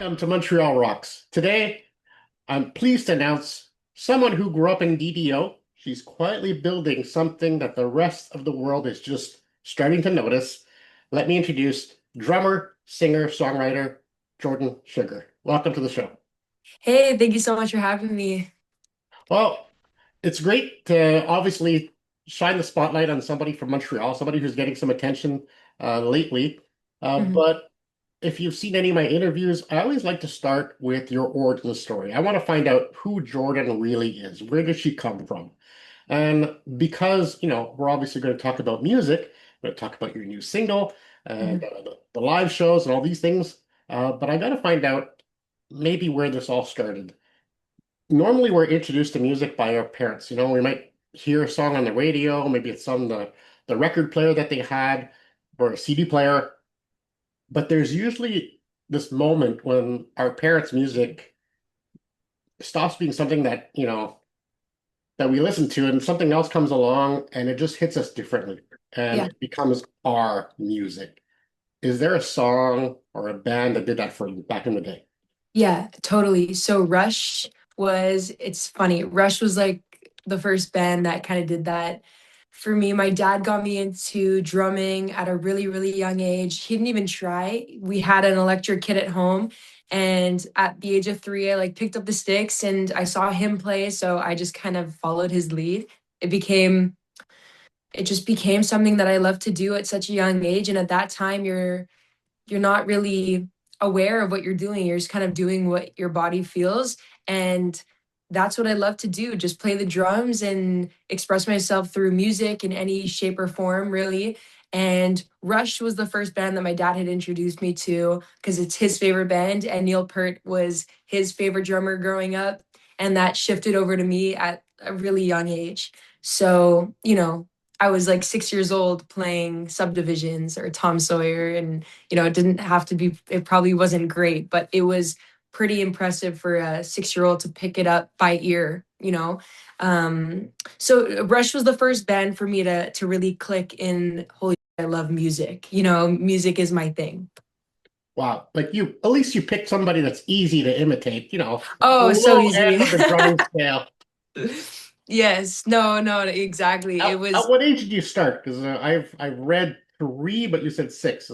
Welcome to Montreal Rocks. Today, I'm pleased to announce someone who grew up in DDO. She's quietly building something that the rest of the world is just starting to notice. Let me introduce drummer, singer, songwriter, Jordyn Sugar. Welcome to the show. Hey, thank you so much for having me. Well, it's great to obviously shine the spotlight on somebody from Montreal, somebody who's getting some attention lately. Mhm. But if you've seen any of my interviews, I always like to start with your origin story. I want to find out who Jordyn really is. Where did she come from? And because, we're obviously going to talk about music, we're going to talk about your new single and Mhm. the live shows and all these things. But I got to find out maybe where this all started. Normally, we're introduced to music by our parents. We might hear a song on the radio, maybe it's on the record player that they had or a CD player. But there's usually this moment when our parents' music stops being something that we listen to and something else comes along and it just hits us differently and Yeah. it becomes our music. Is there a song or a band that did that for you back in the day? Yeah, totally. So it's funny. Rush was like the first band that kind of did that for me. My dad got me into drumming at a really, really young age. He didn't even try. We had an electric kit at home. And at the age of 3, I like picked up the sticks and I saw him play. So I just kind of followed his lead. It became it just became something that I love to do at such a young age. And at that time, you're not really aware of what you're doing. You're just kind of doing what your body feels. And that's what I love to do, just play the drums and express myself through music in any shape or form, really. And Rush was the first band that my dad had introduced me to because it's his favorite band, and Neil Peart was his favorite drummer growing up. And that shifted over to me at a really young age. So, I was like 6 years old playing Subdivisions or Tom Sawyer, and it didn't have to be, it probably wasn't great, but it was pretty impressive for a 6 year old to pick it up by ear. So Rush was the first band for me to really click in. Holy, I love music. Music is my thing. Wow, like at least you picked somebody that's easy to imitate, the Oh, so low end easy. of the drumming scale. Yes, no, no, exactly. It At was. what age did you start? Because I've read three, but you said six.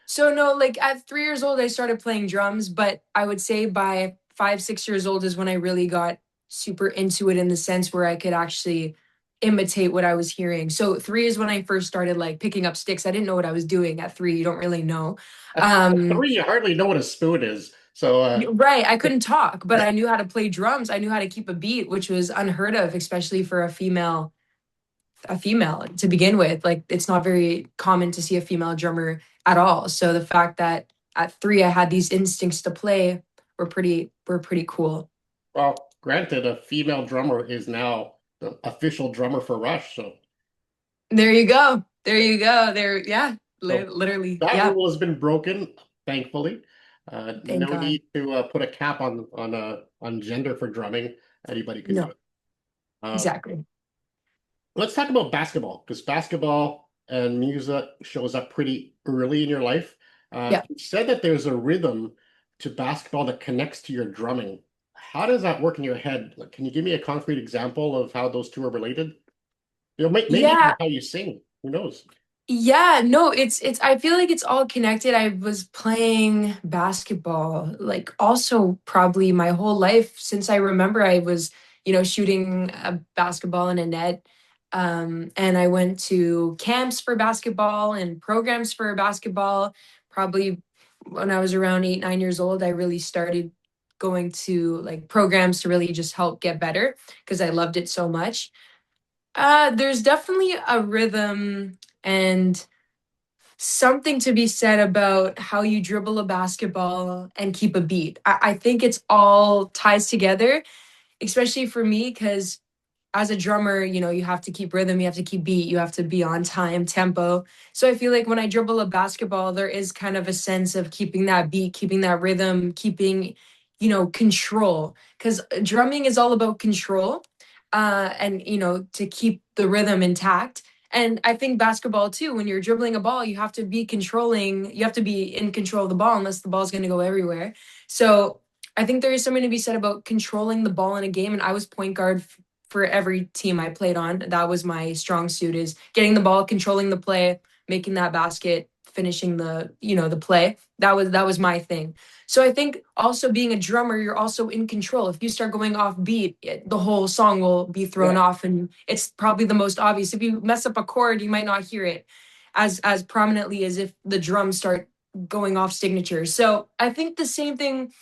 So no, like at 3 years old, I started playing drums, but I would say by 5, 6 years old is when I really got super into it in the sense where I could actually imitate what I was hearing. So 3 is when I first started like picking up sticks. I didn't know what I was doing at 3. You don't really know. At Um, three, you hardly know what a spoon is. So, right. I couldn't talk, but I knew how to play drums. I knew how to keep a beat, which was unheard of, especially for a female to begin with. Like it's not very common to see a female drummer at all. So the fact that at 3 I had these instincts to play were pretty cool. well, granted, a female drummer is now the official drummer for Rush. There you go. There you go. There, yeah, So literally, that yeah. rule has been broken, thankfully. Thank No God. need to put a cap on gender for drumming. Anybody can do No, it. Uh, exactly. let's talk about basketball because basketball and music shows up pretty early in your life. Yeah. You said that there's a rhythm to basketball that connects to your drumming. How does that work in your head? Like, can you give me a concrete example of how those two are related? Maybe even Yeah. how you sing. Who knows? Yeah, no, it's I feel like it's all connected. I was playing basketball like also probably my whole life since I remember. I was, shooting a basketball in a net. And I went to camps for basketball and programs for basketball. Probably when I was around 8, 9 years old, I really started going to like programs to really just help get better because I loved it so much. There's definitely a rhythm and something to be said about how you dribble a basketball and keep a beat. I think it's all ties together, especially for me, because as a drummer, you have to keep rhythm, you have to keep beat, you have to be on time, tempo. So I feel like when I dribble a basketball, there is kind of a sense of keeping that beat, keeping that rhythm, keeping, control. Because drumming is all about control, and to keep the rhythm intact. And I think basketball too, when you're dribbling a ball, you have to be controlling, you have to be in control of the ball unless the ball's going to go everywhere. So I think there is something to be said about controlling the ball in a game. And I was point guard for every team I played on. That was my strong suit, is getting the ball, controlling the play, making that basket, finishing the play. That was my thing. So I think also being a drummer, you're also in control. If you start going off beat, the whole song will be thrown Yeah. off, and it's probably the most obvious. If you mess up a chord, you might not hear it as prominently as if the drums start going off signature. So I think the same thing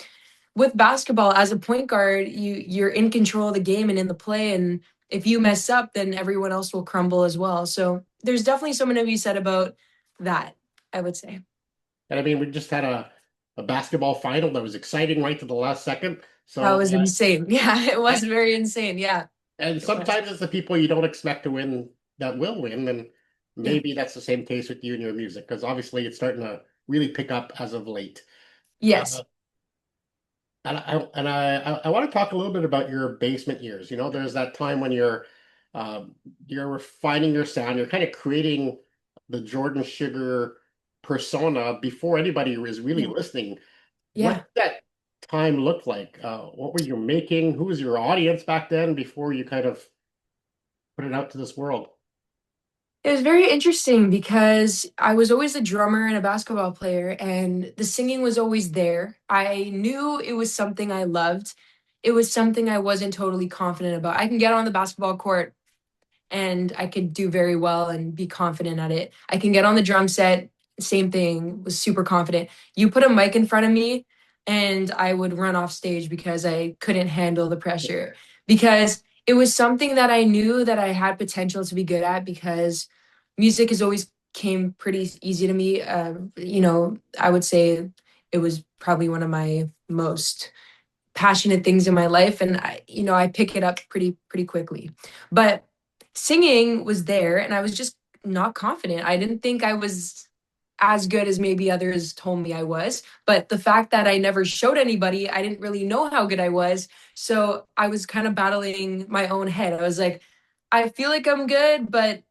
with basketball. As a point guard, you're in control of the game and in the play, and if you mess up, then everyone else will crumble as well. So there's definitely something to be said about that, I would say. And I mean, we just had a basketball final that was exciting right to the last second. That So, was insane. Yeah, it was very insane. Yeah, and it was. sometimes it's the people you don't expect to win that will win. And Yeah. maybe that's the same case with you and your music, because obviously it's starting to really pick up as of late. Uh, Yes. and I want to talk a little bit about your basement years. You know, there's that time when you're refining your sound, you're kind of creating the Jordyn Sugar persona before anybody is really Yeah. listening. What Yeah. did that time look like? What were you making? Who was your audience back then before you kind of put it out to this world? It was very interesting because I was always a drummer and a basketball player, and the singing was always there. I knew it was something I loved. It was something I wasn't totally confident about. I can get on the basketball court and I could do very well and be confident at it. I can get on the drum set, same thing, was super confident. You put a mic in front of me and I would run off stage because I couldn't handle the pressure. Because it was something that I knew that I had potential to be good at, because music has always came pretty easy to me. I would say it was probably one of my most passionate things in my life, and I pick it up pretty quickly. But singing was there and I was just not confident. I didn't think I was as good as maybe others told me I was, but the fact that I never showed anybody, I didn't really know how good I was. So I was kind of battling my own head. I was like, I feel like I'm good, but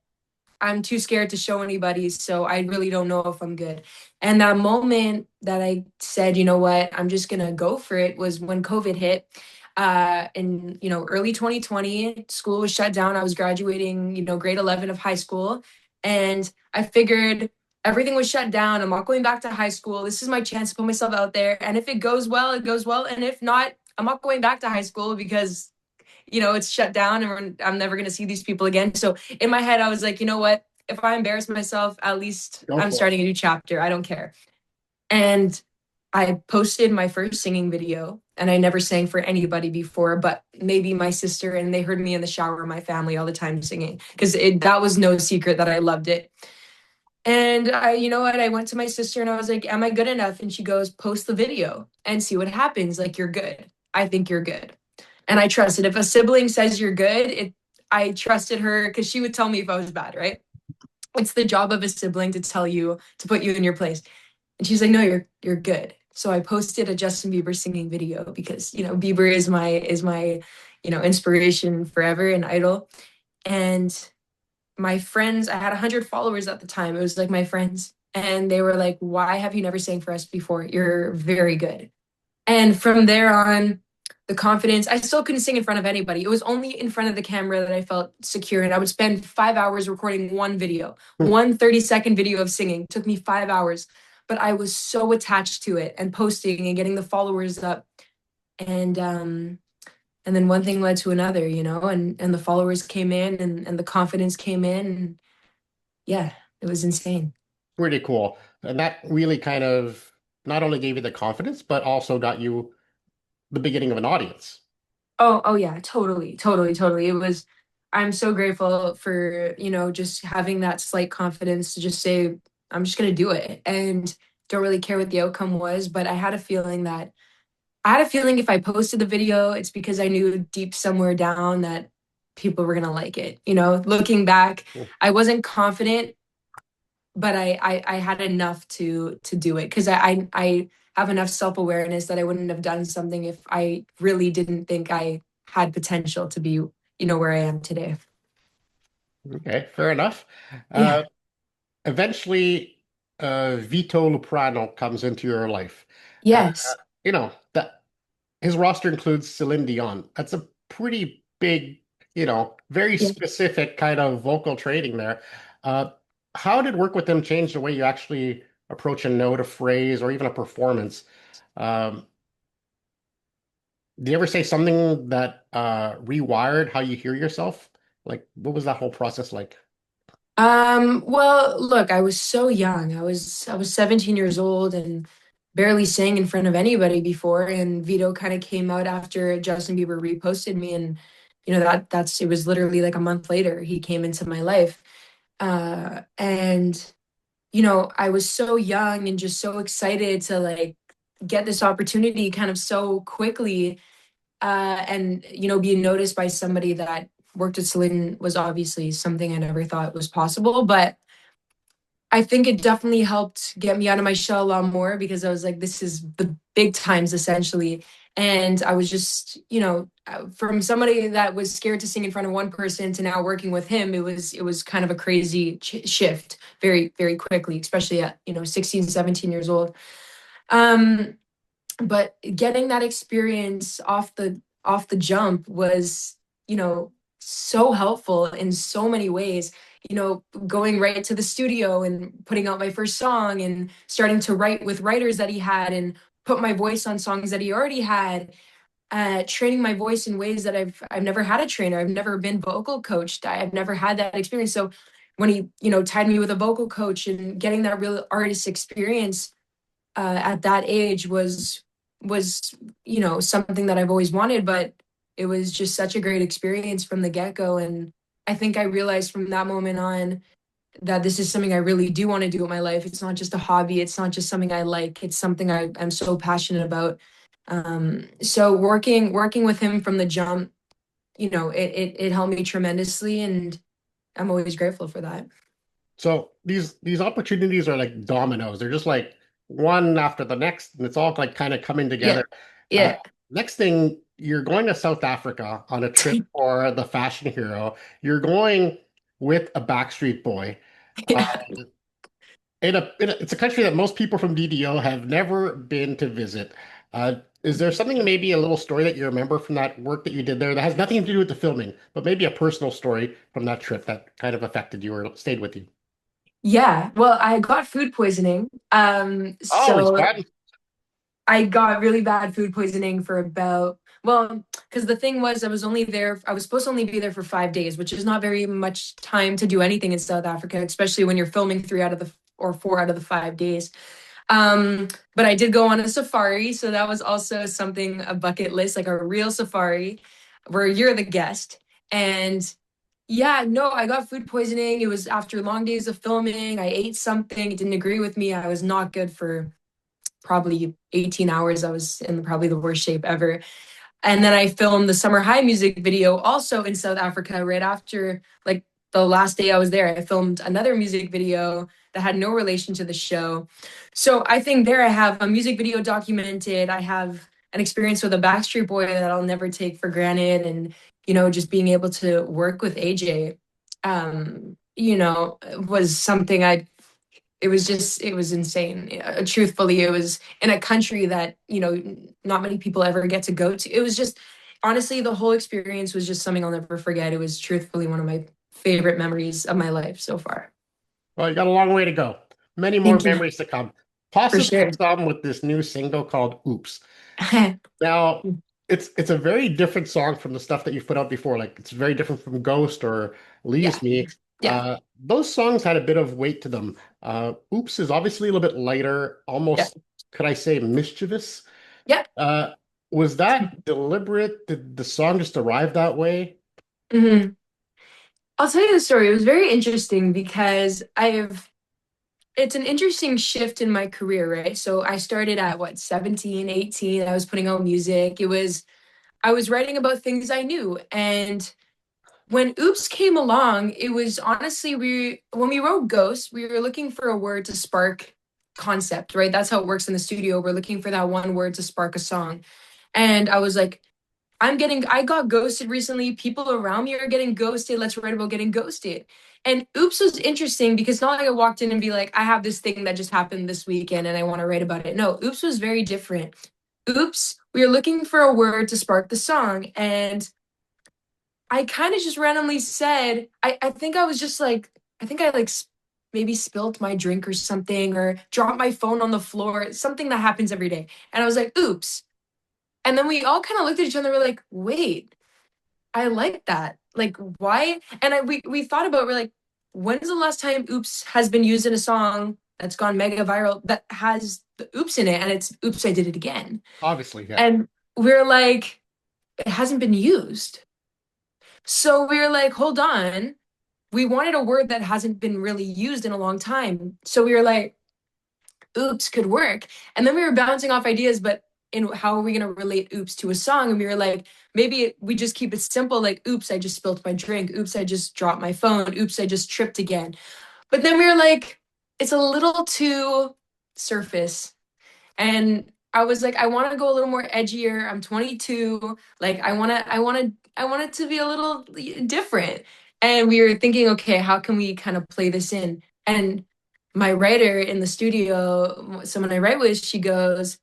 I'm too scared to show anybody, so I really don't know if I'm good. And that moment that I said, you know what, I'm just gonna go for it, was when COVID hit. In early 2020, school was shut down. I was graduating, grade 11 of high school, and I figured everything was shut down. I'm not going back to high school. This is my chance to put myself out there, and if it goes well, it goes well, and if not, I'm not going back to high school because it's shut down and I'm never going to see these people again. So in my head, I was like, you know what? If I embarrass myself, at least Go I'm for it. starting a new chapter. I don't care. And I posted my first singing video, and I never sang for anybody before, but maybe my sister, and they heard me in the shower, my family all the time singing, because that was no secret that I loved it. And you know what? I went to my sister and I was like, am I good enough? And she goes, post the video and see what happens. Like, you're good. I think you're good. And I trusted. If a sibling says you're good, I trusted her because she would tell me if I was bad, right? It's the job of a sibling to tell you, to put you in your place. And she's like, no, you're good. So I posted a Justin Bieber singing video because, Bieber is my inspiration forever and idol. And my friends, I had 100 followers at the time. It was like my friends. And they were like, why have you never sang for us before? You're very good. And from there on, the confidence, I still couldn't sing in front of anybody. It was only in front of the camera that I felt secure. And I would spend 5 hours recording one video, one 30-second video of singing. It took me 5 hours. But I was so attached to it and posting and getting the followers up. And then one thing led to another, and the followers came in, and the confidence came in. And yeah, it was insane. Pretty cool. And that really kind of not only gave you the confidence, but also got you the beginning of an audience. Oh yeah, totally, totally, totally. I'm so grateful for, just having that slight confidence to just say, I'm just gonna do it, and don't really care what the outcome was. But I had a feeling if I posted the video, it's because I knew deep somewhere down that people were gonna like it. Looking back, I wasn't confident, but I had enough to do it, because I have enough self-awareness that I wouldn't have done something if I really didn't think I had potential to be, where I am today. Okay, fair enough. Yeah. Uh, Eventually, Vito Luprano comes into your life. Uh, Yes. that his roster includes Celine Dion. That's a pretty big, very Yeah. specific kind of vocal training there. Uh, how did work with them change the way you actually approach a note, a phrase, or even a performance? Um, do you ever say something that rewired how you hear yourself? Like, what was that whole process like? Well, look, I was so young. I was 17 years old and barely sang in front of anybody before. And Vito kind of came out after Justin Bieber reposted me. And that's it was literally like a month later he came into my life. And I was so young and just so excited to like get this opportunity kind of so quickly. And being noticed by somebody that worked at Celine was obviously something I never thought was possible. But I think it definitely helped get me out of my shell a lot more because I was like, this is the big times essentially. And I was just, from somebody that was scared to sing in front of one person to now working with him, it was kind of a crazy shift very, very quickly, especially at, 16, 17 years old. Um, but getting that experience off the jump was so helpful in so many ways. Going right to the studio and putting out my first song and starting to write with writers that he had and put my voice on songs that he already had. Training my voice in ways that I've never had a trainer. I've never been vocal coached. I've never had that experience. So when he tied me with a vocal coach and getting that real artist experience at that age was something that I've always wanted, but it was just such a great experience from the get-go. And I think I realized from that moment on that this is something I really do want to do in my life. It's not just a hobby, it's not just something I like, it's something I'm so passionate about. So working with him from the jump, it helped me tremendously, and I'm always grateful for that. So these opportunities are like dominoes. They're just like one after the next, and it's all like kind of coming Yeah. together. Uh, Yeah. Next thing, you're going to South Africa on a trip for the fashion hero. You're going with a Backstreet Boy. Uh, Yeah. it's a country that most people from DDO have never been to visit. Is there something, maybe a little story that you remember from that work that you did there that has nothing to do with the filming, but maybe a personal story from that trip that kind of affected you or stayed with you? Yeah, well, I got food poisoning. Always So fun. I got really bad food poisoning for well, because the thing was, I was supposed to only be there for 5 days, which is not very much time to do anything in South Africa, especially when you're filming 4 out of the 5 days. But I did go on a safari, so that was also something, a bucket list, like a real safari where you're the guest. And yeah, no, I got food poisoning. It was after long days of filming. I ate something, it didn't agree with me. I was not good for probably 18 hours. I was in probably the worst shape ever. And then I filmed the Summer High music video also in South Africa right after, like, the last day I was there. I filmed another music video that had no relation to the show. So I think there I have a music video documented. I have an experience with a Backstreet Boy that I'll never take for granted. And, just being able to work with AJ, was something it was insane. Truthfully, it was in a country that, not many people ever get to go to. It was just, honestly, the whole experience was just something I'll never forget. It was truthfully one of my favorite memories of my life so far. Well, you got a long way to go. Many more Thank you. memories to come. For Possibly sure. some with this new single called Oops. Now, it's a very different song from the stuff that you've put out before. Like, it's very different from Ghost or Yeah. Leaves Me. Yeah. Those songs had a bit of weight to them. Oops is obviously a little bit lighter, Yeah. almost, could I say, mischievous. Yeah. Uh, was that deliberate? Did the song just arrive that way? Hmm. I'll tell you the story. It was very interesting because it's an interesting shift in my career, right? So I started at what, 17, 18. I was putting out music. I was writing about things I knew. And when Oops came along, it was honestly, when we wrote Ghost, we were looking for a word to spark concept, right? That's how it works in the studio. We're looking for that one word to spark a song. And I was like, I got ghosted recently. People around me are getting ghosted. Let's write about getting ghosted. And Oops was interesting because not like I walked in and be like, I have this thing that just happened this weekend and I want to write about it. No, Oops was very different. Oops, we were looking for a word to spark the song. And I kind of just randomly said, I think I was just like, I think I like maybe spilt my drink or something or dropped my phone on the floor, something that happens every day. And I was like, oops. And then we all kind of looked at each other and we're like, wait, I like that. Like, why? And we thought about, we're like, when's the last time oops has been used in a song that's gone mega viral that has the oops in it? And it's oops, I did it again. Obviously, yeah. And we're like, it hasn't been used. So we're like, hold on. We wanted a word that hasn't been really used in a long time. So we were like, oops could work. And then we were bouncing off ideas, but in how are we going to relate oops to a song? And we were like, maybe we just keep it simple, like, oops, I just spilled my drink. Oops, I just dropped my phone. Oops, I just tripped again. But then we were like, it's a little too surface. And I was like, I want to go a little more edgier. I'm 22. Like, I want it to be a little different. And we were thinking, okay, how can we kind of play this in? And my writer in the studio, someone I write with, she goes,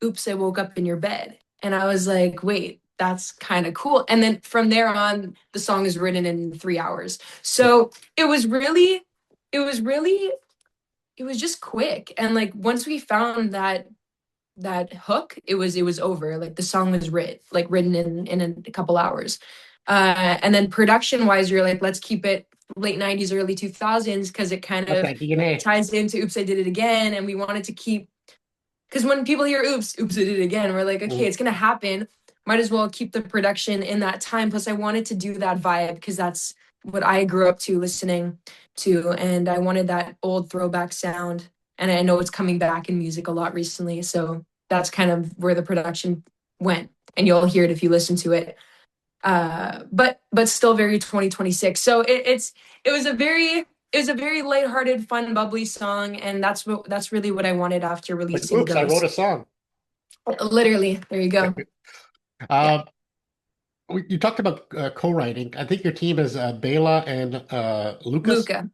oops, I woke up in your bed. And I was like, wait, that's kind of cool. And then from there on, the song is written in 3 hours. So it was really, it was really, it was just quick. And like once we found that hook, it was over. Like the song was written in a couple hours. And then production wise, you're like, let's keep it late 90s, early 2000s, because it kind That's of that DNA. ties into Oops, I Did It Again. And we wanted to keep, because when people hear oops, I did it again, we're like, okay, Mhm. it's gonna happen. Might as well keep the production in that time. Plus, I wanted to do that vibe because that's what I grew up to listening to, and I wanted that old throwback sound. And I know it's coming back in music a lot recently, so that's kind of where the production went. And you'll hear it if you listen to it. But still very 2026. So it was a very it was a very lighthearted, fun, bubbly song, and that's really what I wanted after Like, releasing oops, I wrote Ghost. a song. Literally, there you go. Yeah, Uh, you talked about co-writing. I think your team is Bayla and Lucas. Luca.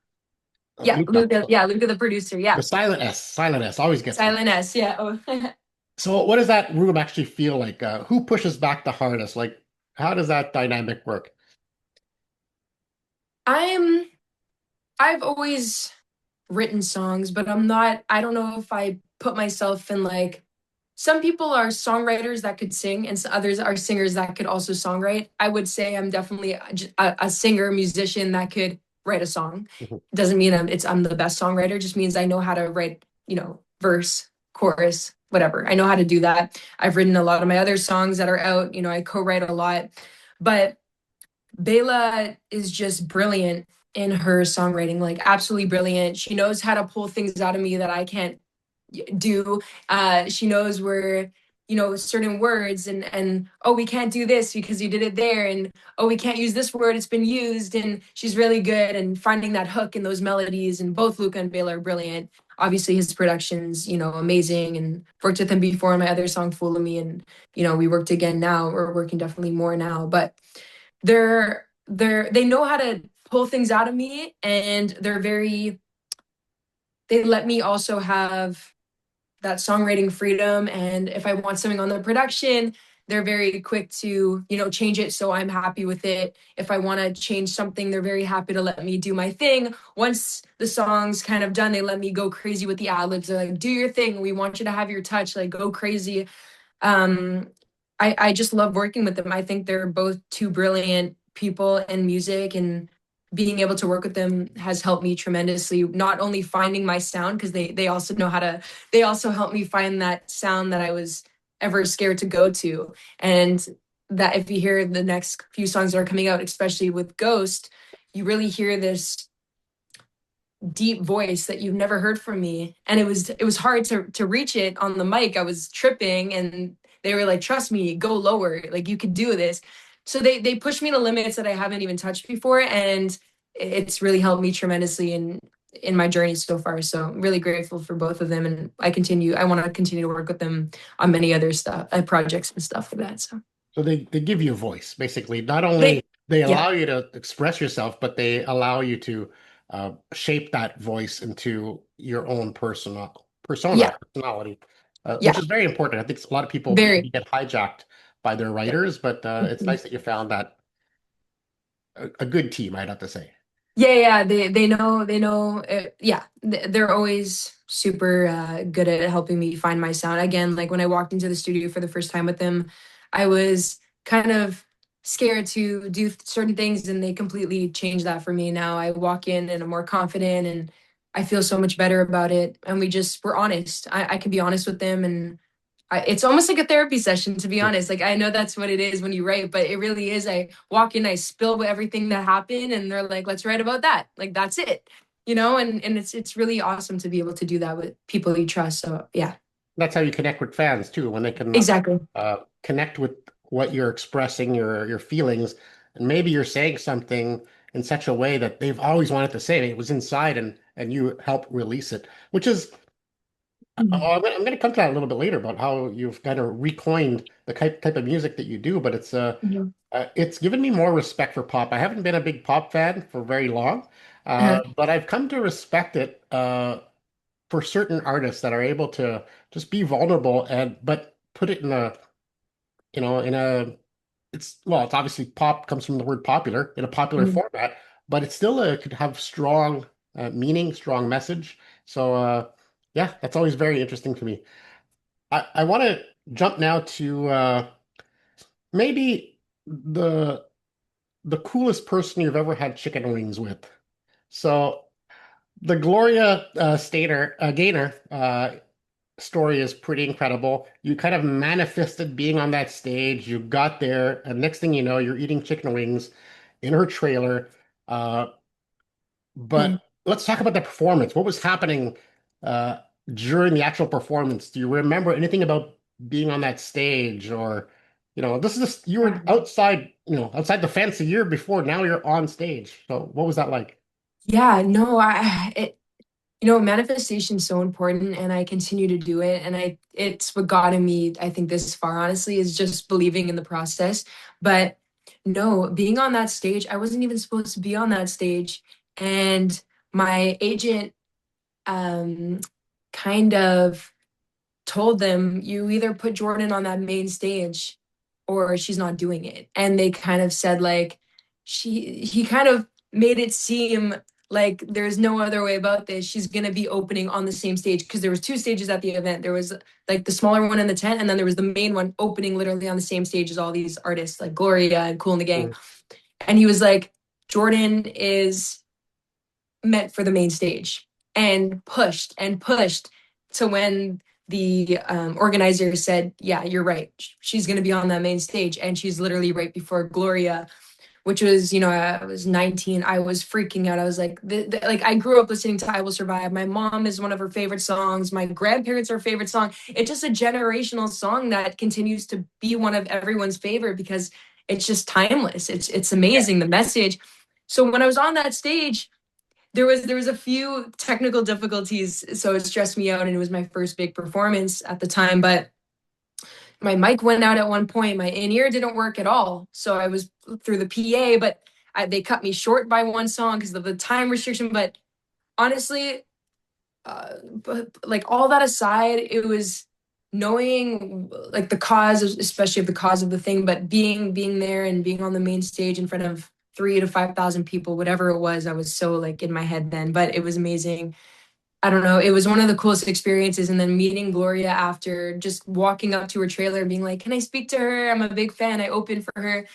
Yeah, Luca. Luca. Yeah, Luca, the producer. The Yeah, silent S always gets me. Silent S. Yeah. Oh. So, what does that room actually feel like? Who pushes back the hardest? Like, how does that dynamic work? I'm. I've always written songs, but I don't know if I put myself in like. Some people are songwriters that could sing, and others are singers that could also songwrite. I would say I'm definitely a singer, musician that could write a song. Mhm. Doesn't mean I'm the best songwriter. Just means I know how to write, verse, chorus, whatever. I know how to do that. I've written a lot of my other songs that are out. I co-write a lot, but Bayla is just brilliant in her songwriting, like absolutely brilliant. She knows how to pull things out of me that I can't do. She knows where, certain words and oh, we can't do this because you did it there, and oh, we can't use this word, it's been used. And she's really good and finding that hook in those melodies. And both Luca and Bayla are brilliant. Obviously, his productions, amazing, and worked with him before on my other song, Fool of Me, and we worked again now. We're working definitely more now, but they know how to pull things out of me, and they let me also have that songwriting freedom. And if I want something on the production, they're very quick to, change it so I'm happy with it. If I want to change something, they're very happy to let me do my thing. Once the song's kind of done, they let me go crazy with the ad libs. They're like, do your thing. We want you to have your touch, like go crazy. um, I just love working with them. I think they're both two brilliant people in music, and being able to work with them has helped me tremendously. Not only finding my sound, because they also know how to. They also helped me find that sound that I was ever scared to go to, and that if you hear the next few songs that are coming out, especially with Ghost, you really hear this deep voice that you've never heard from me. And it was hard to reach it on the mic. I was tripping, and they were like, trust me, go lower, like you could do this. So they pushed me to limits that I haven't even touched before, and it's really helped me tremendously in my journey so far. So I'm really grateful for both of them, and I want to continue to work with them on many other stuff, projects and stuff like that. So So they give you a voice, basically. Not They, only they yeah, allow you to express yourself, but they allow you to shape that voice into your own yeah, personality, which yeah, is very important. I think a lot of people maybe very. get hijacked by their writers, but it's Mhm. nice that you found that a good team, I'd have to say. Yeah, yeah, they know yeah, they're always super good at helping me find my sound. Again, like when I walked into the studio for the first time with them, I was kind of scared to do certain things, and they completely changed that for me. Now I walk in and I'm more confident, and I feel so much better about it. And we're honest. I can be honest with them, and it's almost like a therapy session, to be honest. Like I know that's what it is when you write, but it really is. I walk in, I spill everything that happened, and they're like, "Let's write about that." Like that's it, And it's really awesome to be able to do that with people you trust. So yeah, That's how you connect with fans too, when they can exactly. connect with what you're expressing, your feelings, and maybe you're saying something in such a way that they've always wanted to say. It was inside, and you help release it, which is Mhm. I'm gonna come to that a little bit later about how you've kind of recoined the type of music that you do, but Mhm. it's given me more respect for pop. I haven't been a big pop fan for very long, Uh-huh. but I've come to respect it for certain artists that are able to just be vulnerable and but put it in a in a it's obviously pop comes from the word popular in a popular Mhm. format, but it still could have strong meaning, strong message. So yeah, that's always very interesting to me. I want to jump now to maybe the the coolest person you've ever had chicken wings with. So the Gloria Gaynor story is pretty incredible. You kind of manifested being on that stage. You got there, and next thing you know, you're eating chicken wings in her trailer. Uh, Mhm. but let's talk about the performance. What was happening uh, during the actual performance? Do you remember anything about being on that stage, or this is just you were outside, outside the fence a year before. Now you're on stage. So what was that like? Yeah, no, manifestation is so important, and I continue to do it. And it's what gotten me, I think, this far, honestly, is just believing in the process. But no, being on that stage, I wasn't even supposed to be on that stage. And my agent um, kind of told them, you either put Jordyn on that main stage or she's not doing it. And they kind of said, like, he kind of made it seem like there's no other way about this. She's going to be opening on the same stage, because there was two stages at the event. There was like the smaller one in the tent, and then there was the main one opening literally on the same stage as all these artists like Gloria and Kool and the gang. Mhm. And he was like, Jordyn is meant for the main stage, and pushed to when the organizer said, yeah, you're right, she's going to be on that main stage. And she's literally right before Gloria, which was, I was 19. I was freaking out. I was like, like, I grew up listening to I Will Survive. My mom is one of her favorite songs. My grandparents are favorite song. It's just a generational song that continues to be one of everyone's favorite, because it's just timeless. It's Yeah. amazing, the message. So when I was on that stage, there was a few technical difficulties, so it stressed me out, and it was my first big performance at the time. But my mic went out at one point. My in-ear didn't work at all, so I was through the PA, but they cut me short by one song because of the time restriction. But honestly, but like, all that aside, it was knowing like the cause, especially of the cause of the thing, but being there and being on the main stage in front of 3 to 5,000 people, whatever it was. I was so like in my head then, but it was amazing. I don't know. It was one of the coolest experiences. And then meeting Gloria after, just walking up to her trailer and being like, "Can I speak to her? I'm a big fan." I opened for her,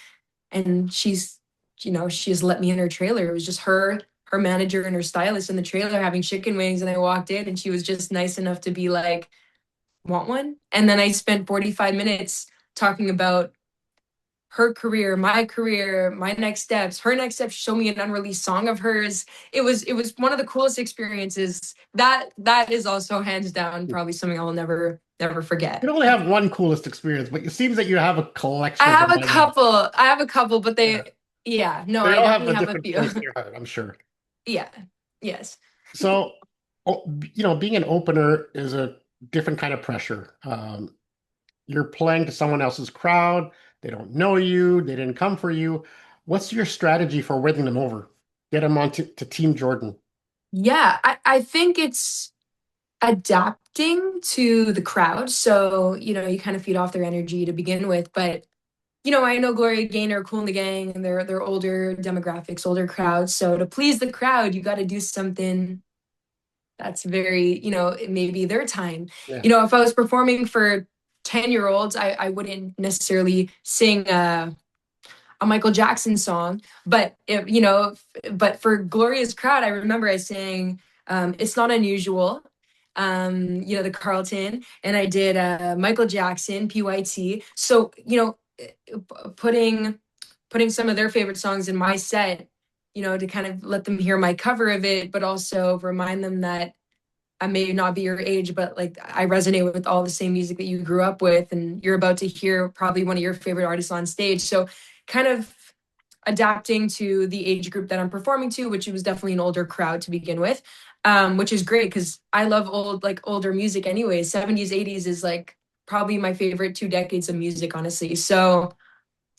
and she's let me in her trailer. It was just her manager and her stylist in the trailer having chicken wings, and I walked in, and she was just nice enough to be like, "Want one?" And then I spent 45 minutes talking about her career, my next steps, her next steps, show me an unreleased song of hers. It was one of the coolest experiences. That is also hands down probably something I will never You forget. don't only have one coolest experience, but it seems that you have a I collection of have them a by now. couple. I have a couple, but Yeah. yeah, no, They I all have definitely a have a different few. place in your heart, I'm sure. Yeah. Yes. So, being an opener is a different kind of pressure. You're playing to someone else's crowd. they don't know you, they didn't come for you. What's your strategy for winning them over? Get them onto to Team Jordyn. Yeah, I think it's adapting to the crowd. So, you kind of feed off their energy to begin with. But, I know Gloria Gaynor, Kool and the Gang, and they're older demographics, older crowds. So to please the crowd, you got to do something that's very, it may be their time. Yeah. If I was performing for 10-year-olds, I wouldn't necessarily sing a Michael Jackson song. But but for Gloria's crowd, I remember I sang "It's Not Unusual," the Carlton, and I did Michael Jackson, PYT. So putting some of their favorite songs in my set, to kind of let them hear my cover of it, but also remind them that I may not be your age, but like I resonate with all the same music that you grew up with, and you're about to hear probably one of your favorite artists on stage. So kind of adapting to the age group that I'm performing to, which was definitely an older crowd to begin with, which is great because I love older music anyways. 70s, 80s is like probably my favorite 2 decades of music, honestly. So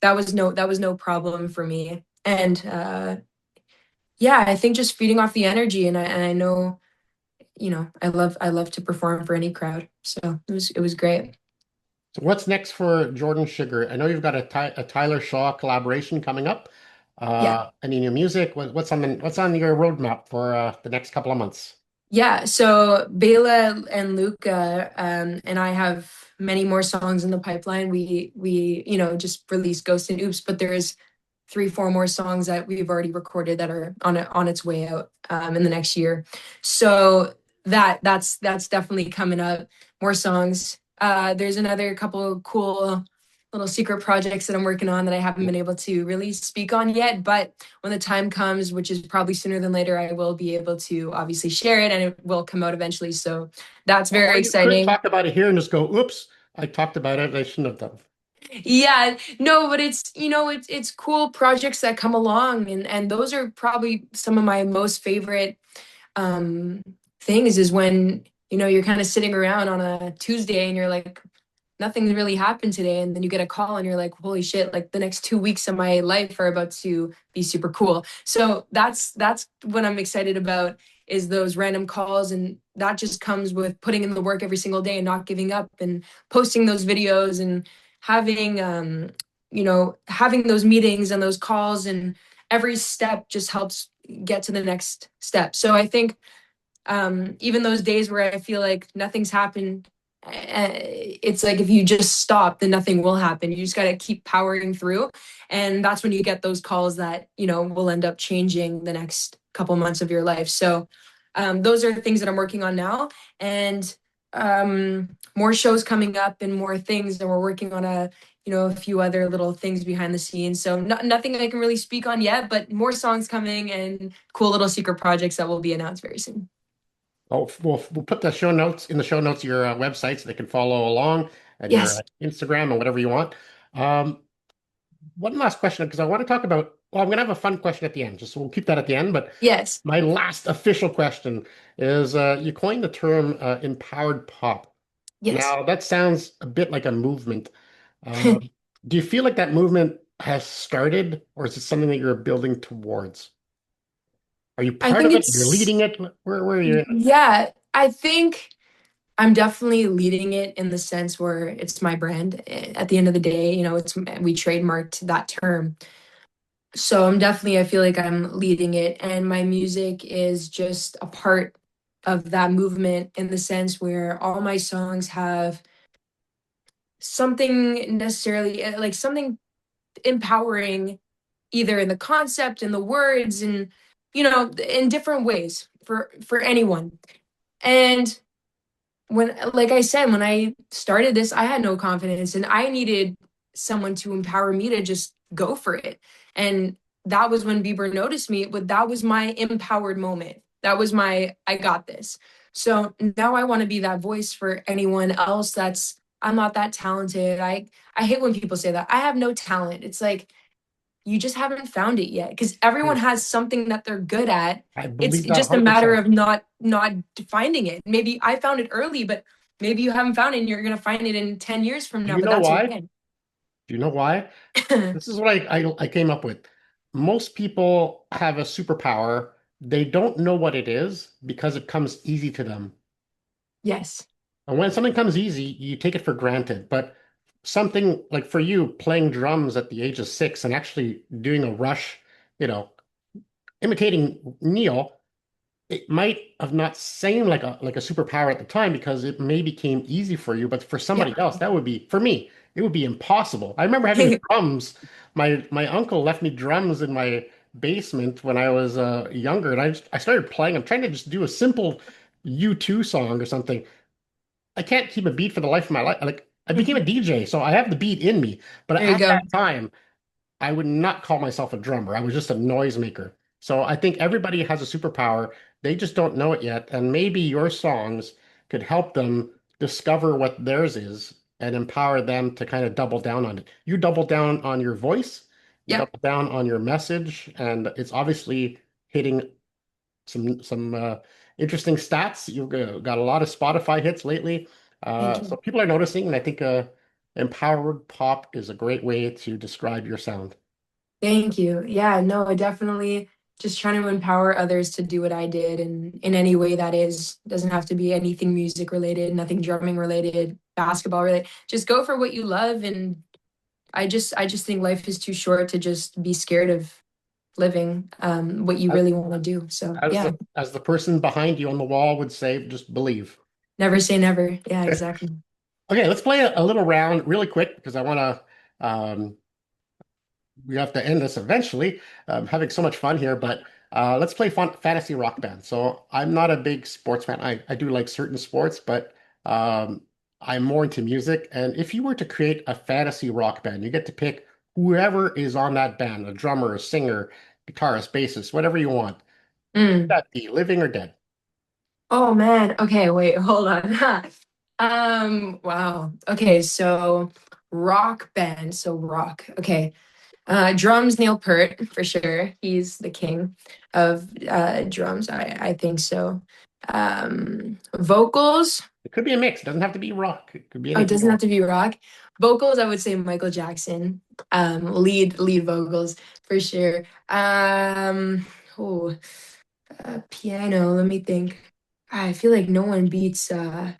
that was no problem for me. And yeah, I think just feeding off the energy, and I know, I love to perform for any crowd. So it was great. So what's next for Jordyn Sugar? I know you've got a Tyler Shaw collaboration coming up. Yeah. Any new music? What's on your roadmap for the next couple of months? Yeah, so Bayla and Luca, and I have many more songs in the pipeline. We just released Ghost and Oops, but there's 3, 4 more songs that we've already recorded that are on its way out in the next year. So that's definitely coming up. More songs. There's another couple of cool little secret projects that I'm working on that I haven't been able to really speak on yet. But when the time comes, which is probably sooner than later, I will be able to obviously share it and it will come out eventually. So that's Or very you could exciting. talk about it here and just go, "Oops, I talked about it. I shouldn't have done." Yeah, no, but it's cool projects that come along, and those are probably some of my most favorite um things is when you're kind of sitting around on a Tuesday and you're like, nothing's really happened today, and then you get a call and you're like, holy shit, like the next 2 weeks of my life are about to be super cool. So that's what I'm excited about, is those random calls, and that just comes with putting in the work every single day and not giving up and posting those videos and having having those meetings and those calls, and every step just helps get to the next step. So I think even those days where I feel like nothing's happened, it's like if you just stop, then nothing will happen. You just got to keep powering through. And that's when you get those calls that, will end up changing the next couple months of your life. So those are things that I'm working on now. And more shows coming up and more things. And we're working on a few other little things behind the scenes. So nothing I can really speak on yet, but more songs coming and cool little secret projects that will be announced very soon. Oh, we'll put the show notes in the show notes of your website so they can follow along and your Yes. Instagram and whatever you want. Um, One last question because I want to talk about. Well, I'm going to have a fun question at the end, just so we'll keep that at the end. But Yes. my last official question is: you coined the term empowered pop. Yes. Now that sounds a bit like a movement. Um, do you feel like that movement has started, or is it something that you're building towards? Are you I part think of it? You're it's, leading it? Where are you in it? yeah, I think I'm definitely leading it in the sense where it's my brand. At the end of the day, we trademarked that term. So I feel like I'm leading it, and my music is just a part of that movement in the sense where all my songs have something necessarily like something empowering, either in the concept and the words, and in different ways for anyone. And when, like I said, when I started this, I had no confidence and I needed someone to empower me to just go for it. And that was when Bieber noticed me, but that was my empowered moment. That was my I got this. So now I want to be that voice for anyone else that's I'm not that talented. I hate when people say that. I have no talent. It's like you just haven't found it yet, because everyone has something that they're good at. I It's believe that just a matter 100%. of not finding it. Maybe I found it early, but maybe you haven't found it and you're going to find it in 10 years from Do now, you but know that's why? okay. Do you know why? This is what I came up with. Most people have a superpower. They don't know what it is because it comes easy to them. Yes. And when something comes easy, you take it for granted. But something like for you, playing drums at the age of 6 and actually doing a Rush, you know, imitating Neil, it might have not seemed like a superpower at the time because it may became easy for you, but for Yeah. somebody else, that would be for me, it would be impossible. I remember having drums. My uncle left me drums in my basement when I was younger, and I started playing. I'm trying to just do a simple U2 song or something. I can't keep a beat for the life of my life. Like I became a DJ, so I have the beat in me. But There you at go. that time, I would not call myself a drummer. I was just a noisemaker. So I think everybody has a superpower. They just don't know it yet. And maybe your songs could help them discover what theirs is and empower them to kind of double down on it. You double down on your voice, you Yep. double down on your message, and it's obviously hitting some interesting stats. You've got a lot of Spotify hits lately. Thank So you. people are noticing, and I think empowered pop is a great way to describe your sound. Thank you. Yeah, no, I definitely just trying to empower others to do what I did and in any way that is. Doesn't have to be anything music related, nothing drumming related, basketball related. Just go for what you love. And I just think life is too short to just be scared of living what you As, really want to do. So as yeah, the person behind you on the wall would say, just believe. never say never. Yeah, exactly. Okay, let's play a little round really quick because I want to. We have to end this eventually. I'm having so much fun here, but let's play fantasy rock band. So I'm not a big sports fan. I do like certain sports, but um, I'm more into music. And if you were to create a fantasy rock band, you get to pick whoever is on that band, a drummer, a singer, guitarist, bassist, whatever you want. Mm. That be living or dead. Oh man. Okay, wait, hold on. Wow. Okay, so rock band. So rock. Okay. Drums, Neil Peart, for sure. He's the king of drums. I think so. Vocals. It could be a mix. It doesn't have to be rock. It could be Oh, it anything you doesn't have want. to be rock. Vocals, I would say Michael Jackson. Lead vocals for sure. Oh, piano. Let me think. I feel like no one beats like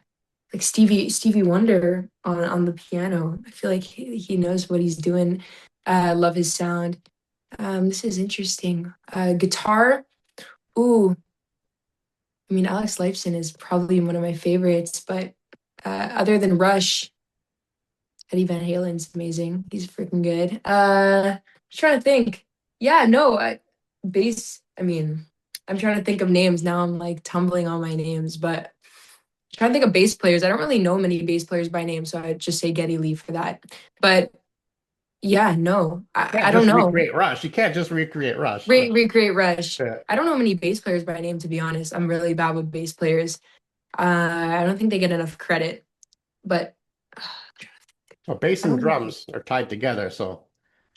Stevie Wonder on the piano. I feel like he knows what he's doing. Love his sound. This is interesting. Guitar. Ooh, I mean, Alex Lifeson is probably one of my favorites, but other than Rush, Eddie Van Halen's amazing. He's freaking good. Trying to think. Yeah, no, bass. I mean, I'm trying to think of names now. I'm like tumbling on my names, but trying to think of bass players. I don't really know many bass players by name, so I'd just say Geddy Lee for that. But yeah, no, You I can't don't just know. recreate Rush. You can't just recreate Rush. No. Recreate Rush. Yeah. I don't know many bass players by name, to be honest. I'm really bad with bass players. I don't think they get enough credit, but Well, bass I and don't know. drums are tied together, so.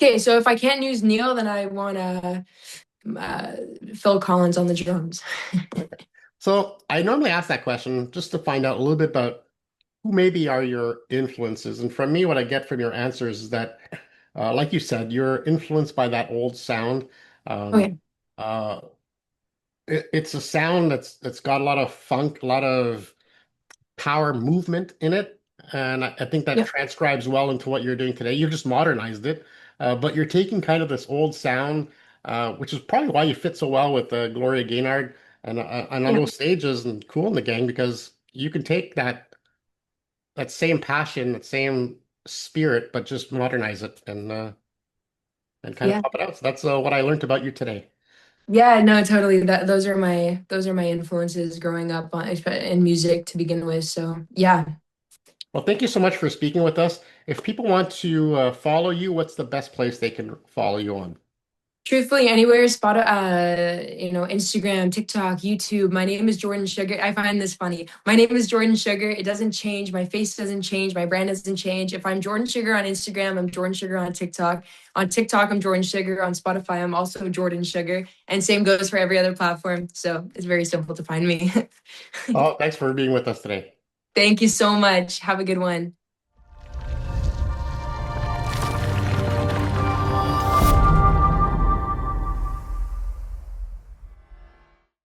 Okay, so if I can't use Neil, then I want uh, Phil Collins on the drums. So I normally ask that question just to find out a little bit about who maybe are your influences. And from me, what I get from your answers is that, like you said, you're influenced by that old sound. Um, Okay, uh, it's a sound that's got a lot of funk, a lot of power movement in it. And I think that yeah, transcribes well into what you're doing today. You just modernized it, but you're taking kind of this old sound, which is probably why you fit so well with Gloria Gaynor and on yeah, those stages and Cool in the Gang because you can take that same passion, that same spirit, but just modernize it and kind of yeah, pop it out. So that's what I learned about you today. yeah. No, totally. Those are my influences growing up in music to begin with. So yeah. Well, thank you so much for speaking with us. If people want to follow you, what's the best place they can follow you on? Truthfully, anywhere, Instagram, TikTok, YouTube. My name is Jordyn Sugar. I find this funny. My name is Jordyn Sugar. It doesn't change. My face doesn't change. My brand doesn't change. If I'm Jordyn Sugar on Instagram, I'm Jordyn Sugar on TikTok. On TikTok, I'm Jordyn Sugar. On Spotify, I'm also Jordyn Sugar. And same goes for every other platform. So it's very simple to find me. Oh, thanks for being with us today. Thank you so much. Have a good one.